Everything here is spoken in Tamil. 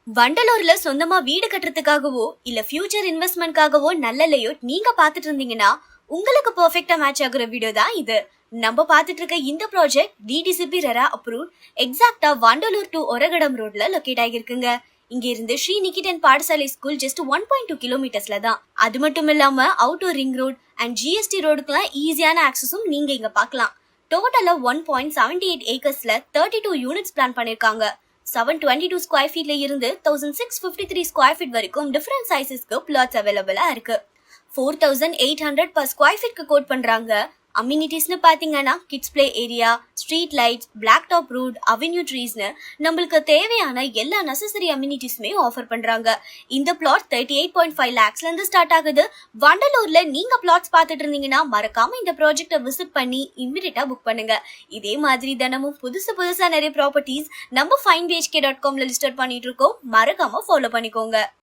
வண்டலூர்ல சொந்தமா வீடு கட்டுறதுக்காகவோ இல்ல ஃபியூச்சர் இன்வெஸ்ட்மெண்ட்காகவோ நல்ல லேஅவுட் நீங்க பாத்துட்டு இருந்தீங்கன்னா உங்களுக்கு பெர்ஃபெக்ட்டா மேட்ச் ஆகுற வீடியோ தான் இது. நம்ம பாத்துட்டு இருக்க இந்த ப்ராஜெக்ட் டிடிசிபி ரெரா அப்ரூவ் எக்ஸாக்ட்டா வண்டலூர் டு ஒரகடம் ரோட்ல லொகேட் ஆகிருக்குங்க. இங்க இருந்து ஸ்ரீ நிகிதன் பாடசாலை ஸ்கூல் ஜஸ்ட் 1.2 கிலோமீட்டர்ஸ்ல தான். அது மட்டும் இல்லாம outer ring road and GST ரோடுக்குலாம் ஈஸியான ஆக்சஸும் நீங்க இங்க பார்க்கலாம். டோட்டலா 1.78 ஏக்கர்ஸ்ல 32 யூனிட்ஸ் பிளான் பண்ணிருக்காங்க. 722 ஸ்கொயர் ஃபீட்ல இருந்து 1653 ஸ்கொயர் ஃபீட் வரைக்கும் டிஃபரண்ட் சைஸஸ்க்கு பிளாட்ஸ் அவைலபிளா இருக்கு. 4800 per ஸ்கொயர் ஃபீட்க்கு கோட் பண்றாங்க. அம்யூனிட்டிஸ்னு பாத்தீங்கன்னா kids play area, street lights, black top road, avenue ட்ரீஸ்னு நம்மளுக்கு தேவையான எல்லா நெசசரி அம்யூனிட்டிஸுமே ஆஃபர் பண்றாங்க. இந்த பிளாட் 38.5 lakhsல இருந்து ஸ்டார்ட் ஆகுது. வண்டலூர்ல நீங்க பிளாட்ஸ் பார்த்துட்டு இருந்தீங்கன்னா மறக்காம இந்த ப்ராஜெக்டை விசிட் பண்ணி இமிடியேட்டா புக் பண்ணுங்க. இதே மாதிரி தினமும் புதுசா நிறைய ப்ராப்பர்ட்டிஸ் நம்ம finebhk.comல லிஸ்ட் பண்ணிட்டு இருக்கோம். மறக்காம ஃபாலோ பண்ணிக்கோங்க.